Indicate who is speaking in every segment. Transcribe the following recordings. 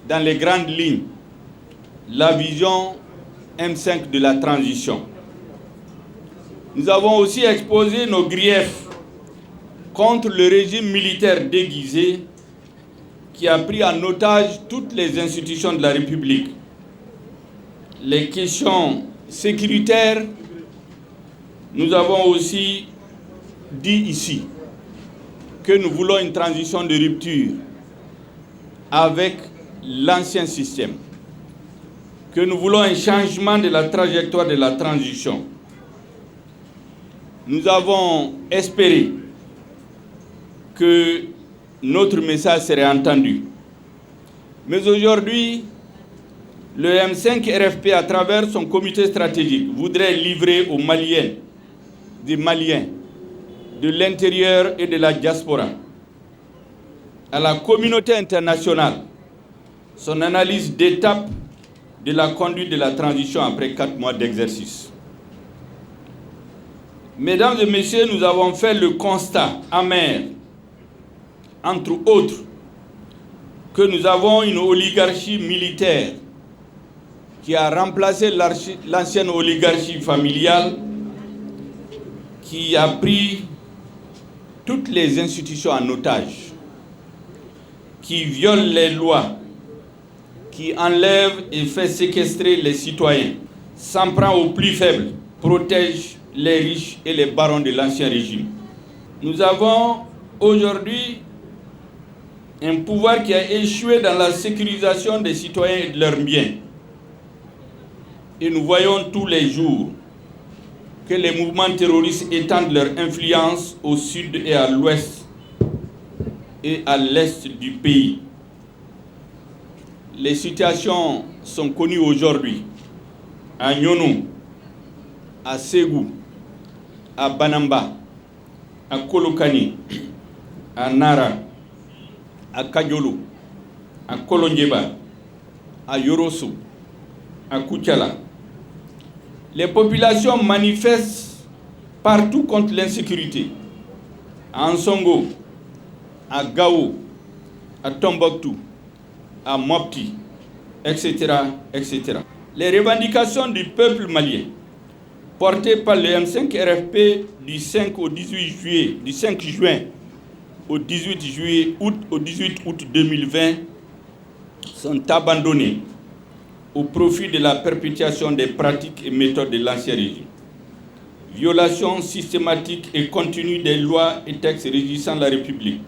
Speaker 1: dans les grandes lignes la vision M5 de la transition. Nous avons aussi exposé nos griefs contre le régime militaire déguisé qui a pris en otage toutes les institutions de la République. Les questions sécuritaires, nous avons aussi dit ici que nous voulons une transition de rupture avec l'ancien système, que nous voulons un changement de la trajectoire de la transition. Nous avons espéré que notre message serait entendu. Mais aujourd'hui, le M5 RFP, à travers son comité stratégique, voudrait livrer aux Maliens, des Maliens, de l'intérieur et de la diaspora, à la communauté internationale, son analyse d'étape de la conduite de la transition après 4 mois d'exercice. Mesdames et messieurs, nous avons fait le constat amer, entre autres, que nous avons une oligarchie militaire qui a remplacé l'ancienne oligarchie familiale, qui a pris toutes les institutions en otage, qui viole les lois, qui enlève et fait séquestrer les citoyens, s'en prend aux plus faibles, protège les riches et les barons de l'ancien régime. Nous avons aujourd'hui un pouvoir qui a échoué dans la sécurisation des citoyens et de leurs biens. Et nous voyons tous les jours que les mouvements terroristes étendent leur influence au sud et à l'ouest et à l'est du pays. Les situations sont connues aujourd'hui à Nyonou, à Ségou, à Banamba, à Kolokani, à Nara, à Kadiolo, à Kolonjeba, à Yorosso, à Koutiala. Les populations manifestent partout contre l'insécurité. À Ansongo, à Gao, à Tombouctou, à Mopti, etc., etc. Les revendications du peuple malien, portées par le M5 RFP du 5 juin au 18 août 2020, sont abandonnées au profit de la perpétuation des pratiques et méthodes de l'ancien régime. Violation systématique et continue des lois et textes régissant la République.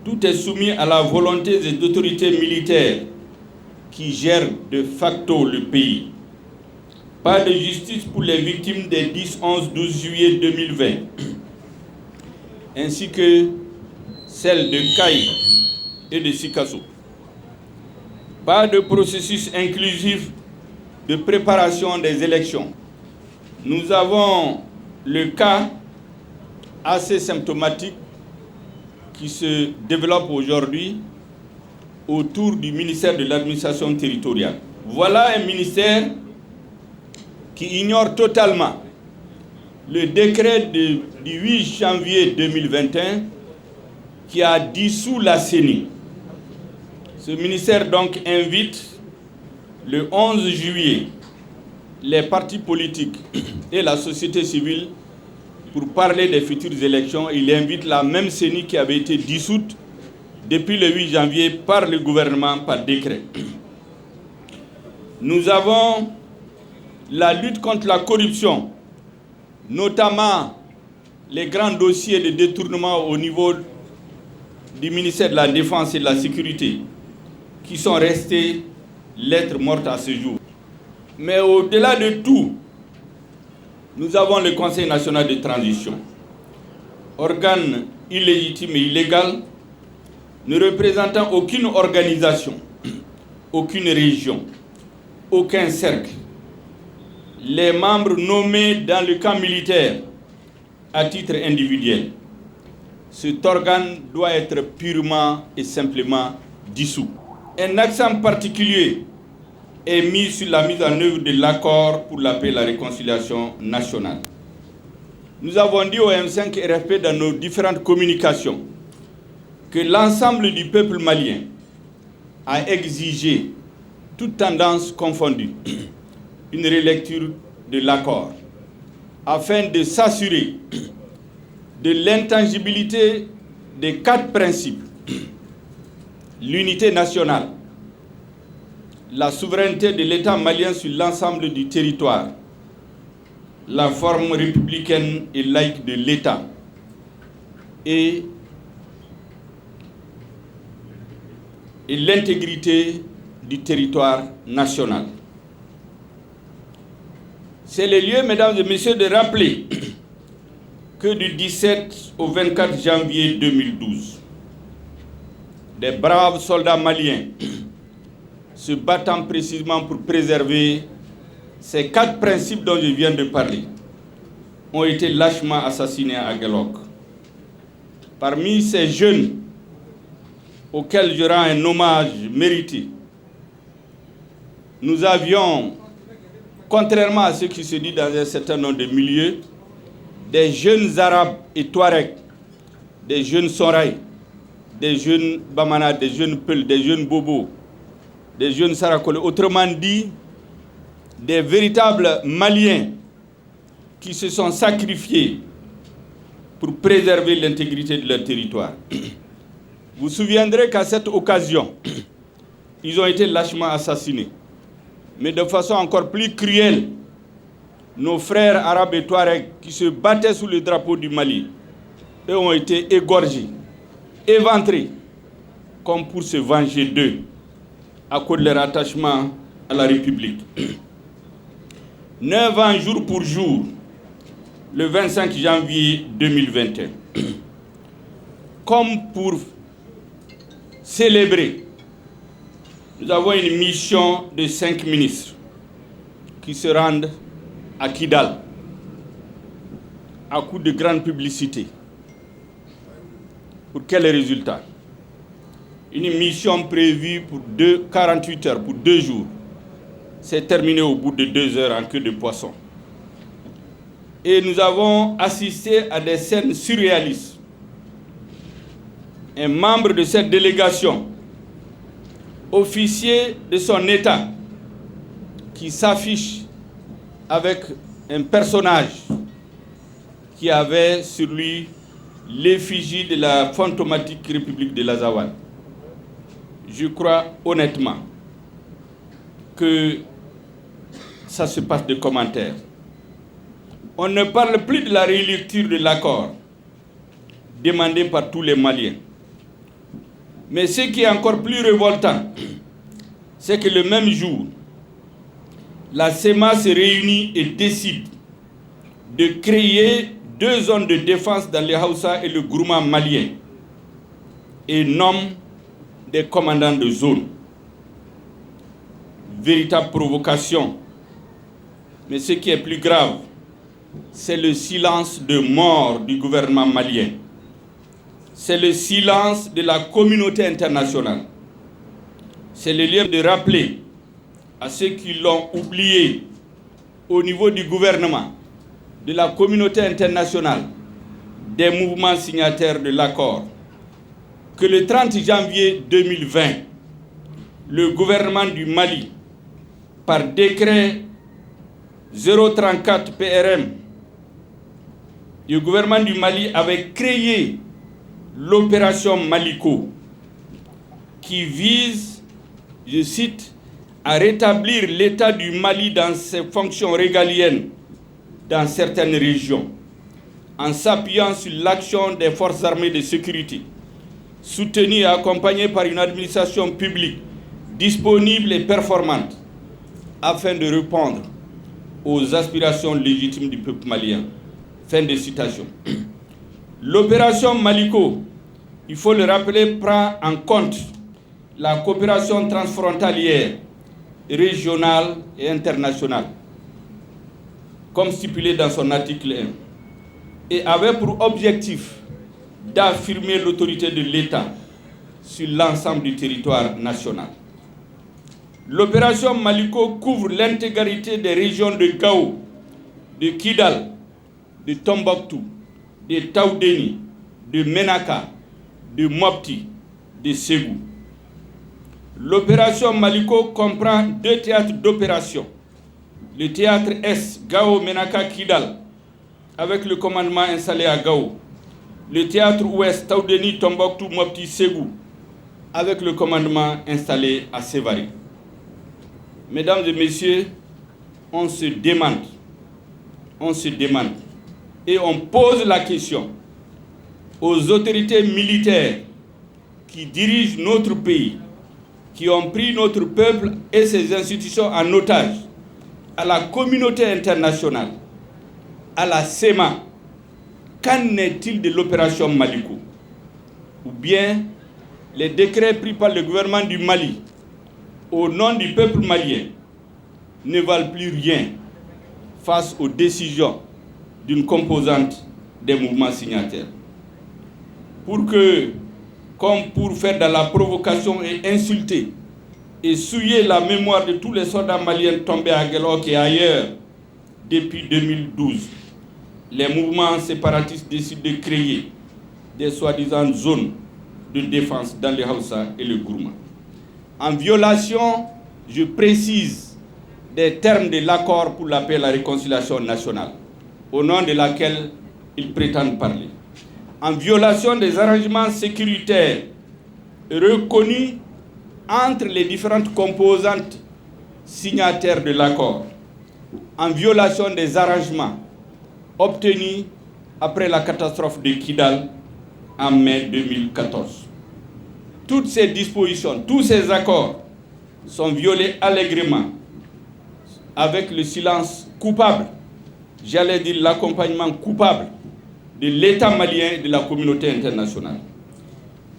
Speaker 1: Tout est soumis à la volonté des autorités militaires qui gèrent de facto le pays. Pas de justice pour les victimes des 10, 11, 12 juillet 2020, ainsi que celles de Kaï et de Sikasso. Pas de processus inclusif de préparation des élections. Nous avons le cas assez symptomatique qui se développe aujourd'hui autour du ministère de l'administration territoriale. Voilà un ministère qui ignore totalement le décret du 8 janvier 2021 qui a dissous la CENI. Ce ministère donc invite le 11 juillet les partis politiques et la société civile pour parler des futures élections. Il invite la même CENI qui avait été dissoute depuis le 8 janvier par le gouvernement par décret. Nous avons la lutte contre la corruption, notamment les grands dossiers de détournement au niveau du ministère de la Défense et de la Sécurité, qui sont restés lettres mortes à ce jour. Mais au-delà de tout, nous avons le Conseil national de transition, organe illégitime et illégal, ne représentant aucune organisation, aucune région, aucun cercle. Les membres nommés dans le camp militaire à titre individuel. Cet organe doit être purement et simplement dissous. Un accent particulier est mis sur la mise en œuvre de l'accord pour la paix et la réconciliation nationale. Nous avons dit au M5 RFP dans nos différentes communications que l'ensemble du peuple malien a exigé, toutes tendances confondues, une relecture de l'accord afin de s'assurer de l'intangibilité des 4 principes: l'unité nationale, la souveraineté de l'État malien sur l'ensemble du territoire, la forme républicaine et laïque de l'État et l'intégrité du territoire national. C'est le lieu, mesdames et messieurs, de rappeler que du 17 au 24 janvier 2012, des braves soldats maliens se battant précisément pour préserver ces 4 principes dont je viens de parler ont été lâchement assassinés à Aguelok. Parmi ces jeunes auxquels je rends un hommage mérité, nous avions, contrairement à ce qui se dit dans un certain nombre de milieux, des jeunes Arabes et Touaregs, des jeunes Soraï, des jeunes Bamana, des jeunes Peul, des jeunes Bobo, des jeunes Sarakole, autrement dit, des véritables Maliens qui se sont sacrifiés pour préserver l'intégrité de leur territoire. Vous vous souviendrez qu'à cette occasion, ils ont été lâchement assassinés. Mais de façon encore plus cruelle, nos frères arabes et touaregs qui se battaient sous le drapeau du Mali, eux ont été égorgés, éventrés, comme pour se venger d'eux, à cause de leur attachement à la République. 9 ans jour pour jour, le 25 janvier 2021, comme pour célébrer, nous avons une mission de 5 ministres qui se rendent à Kidal à coup de grande publicité. Pour quel résultat? Une mission prévue pour 48 heures, pour 2 jours, s'est terminée au bout de 2 heures en queue de poisson. Et nous avons assisté à des scènes surréalistes. Un membre de cette délégation, officier de son État, qui s'affiche avec un personnage qui avait sur lui l'effigie de la fantomatique République de l'Azawad. Je crois honnêtement que ça se passe de commentaires. On ne parle plus de la relecture de l'accord demandé par tous les Maliens. Mais ce qui est encore plus révoltant, c'est que le même jour, la SEMA se réunit et décide de créer 2 zones de défense dans les Hausa et le Gourma malien et nomme des commandants de zone. Véritable provocation. Mais ce qui est plus grave, c'est le silence de mort du gouvernement malien. C'est le silence de la communauté internationale. C'est le lieu de rappeler à ceux qui l'ont oublié au niveau du gouvernement, de la communauté internationale, des mouvements signataires de l'accord, que le 30 janvier 2020, le gouvernement du Mali, par décret 034 PRM, le gouvernement du Mali avait créé l'opération Maliko, qui vise, je cite, à rétablir l'État du Mali dans ses fonctions régaliennes dans certaines régions, en s'appuyant sur l'action des forces armées de sécurité, soutenues et accompagnées par une administration publique disponible et performante, afin de répondre aux aspirations légitimes du peuple malien. Fin de citation. L'opération Maliko, il faut le rappeler, prend en compte la coopération transfrontalière, régionale et internationale, comme stipulé dans son article 1, et avait pour objectif d'affirmer l'autorité de l'État sur l'ensemble du territoire national. L'opération Maliko couvre l'intégralité des régions de Gao, de Kidal, de Tombouctou, de Taoudéni, de Menaka, de Mopti, de Ségou. L'opération Maliko comprend 2 théâtres d'opération. Le théâtre S, Gao Menaka Kidal, avec le commandement installé à Gao. Le théâtre Ouest, Taoudeni Tombouctou Mopti Ségou, avec le commandement installé à Sévari. Mesdames et messieurs, on se demande et on pose la question aux autorités militaires qui dirigent notre pays, qui ont pris notre peuple et ses institutions en otage, à la communauté internationale, à la SEMA, qu'en est-il de l'opération Maliko? Ou bien les décrets pris par le gouvernement du Mali au nom du peuple malien ne valent plus rien face aux décisions d'une composante des mouvements signataires. Pour que, comme pour faire de la provocation et insulter et souiller la mémoire de tous les soldats maliens tombés à Guelok et ailleurs depuis 2012, les mouvements séparatistes décident de créer des soi-disant zones de défense dans le Hausa et le Gourma. En violation, je précise, des termes de l'accord pour la paix et la réconciliation nationale, au nom de laquelle ils prétendent parler. En violation des arrangements sécuritaires reconnus entre les différentes composantes signataires de l'accord, en violation des arrangements obtenus après la catastrophe de Kidal en mai 2014. Toutes ces dispositions, tous ces accords sont violés allègrement avec le silence coupable, j'allais dire l'accompagnement coupable de l'État malien et de la communauté internationale.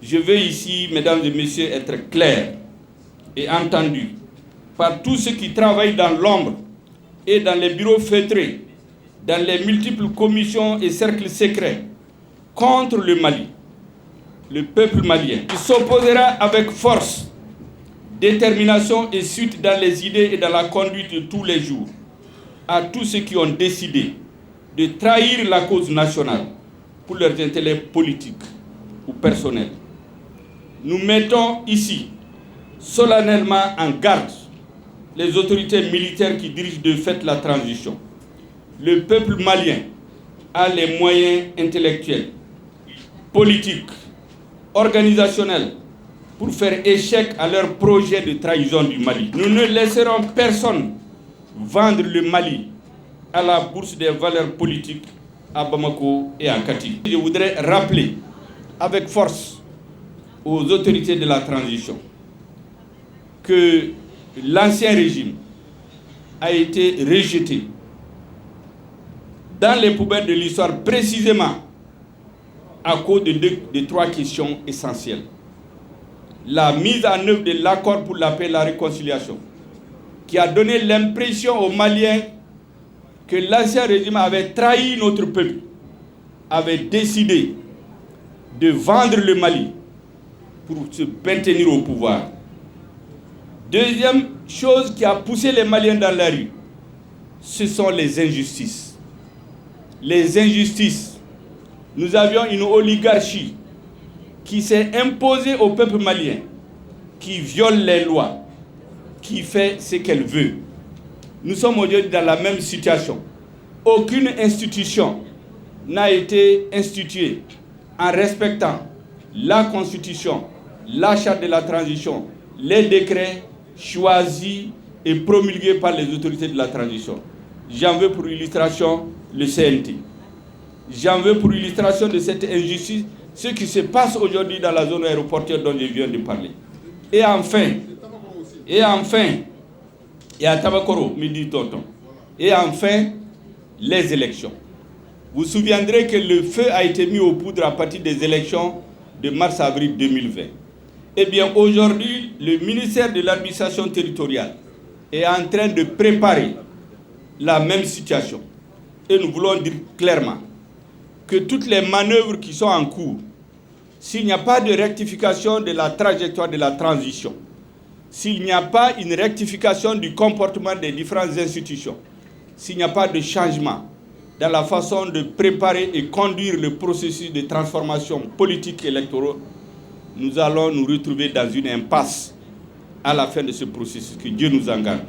Speaker 1: Je veux ici, mesdames et messieurs, être clair et entendu par tous ceux qui travaillent dans l'ombre et dans les bureaux feutrés, dans les multiples commissions et cercles secrets contre le Mali, le peuple malien, qui s'opposera avec force, détermination et suite dans les idées et dans la conduite de tous les jours à tous ceux qui ont décidé de trahir la cause nationale pour leurs intérêts politiques ou personnels. Nous mettons ici solennellement en garde les autorités militaires qui dirigent de fait la transition. Le peuple malien a les moyens intellectuels, politiques, organisationnels pour faire échec à leur projet de trahison du Mali. Nous ne laisserons personne vendre le Mali à la bourse des valeurs politiques à Bamako et à Kati. Je voudrais rappeler avec force aux autorités de la transition que l'ancien régime a été rejeté dans les poubelles de l'histoire précisément à cause de 3 questions essentielles. La mise en œuvre de l'accord pour la paix et la réconciliation, qui a donné l'impression aux Maliens que l'ancien régime avait trahi notre peuple, avait décidé de vendre le Mali pour se maintenir au pouvoir. Deuxième chose qui a poussé les Maliens dans la rue, ce sont les injustices. Les injustices. Nous avions une oligarchie qui s'est imposée au peuple malien, qui viole les lois, qui fait ce qu'elle veut. Nous sommes aujourd'hui dans la même situation. Aucune institution n'a été instituée en respectant la Constitution, la Charte de la transition, les décrets choisis et promulgués par les autorités de la transition. J'en veux pour illustration le CNT. J'en veux pour illustration de cette injustice ce qui se passe aujourd'hui dans la zone aéroportuaire dont je viens de parler. Et enfin, et à Tabakoro, me dit tonton. Et enfin, les élections. Vous vous souviendrez que le feu a été mis aux poudres à partir des élections de mars-avril 2020. Eh bien, aujourd'hui, le ministère de l'administration territoriale est en train de préparer la même situation. Et nous voulons dire clairement que toutes les manœuvres qui sont en cours, s'il n'y a pas de rectification de la trajectoire de la transition, s'il n'y a pas une rectification du comportement des différentes institutions, s'il n'y a pas de changement dans la façon de préparer et conduire le processus de transformation politique et électorale, nous allons nous retrouver dans une impasse à la fin de ce processus, que Dieu nous en garde.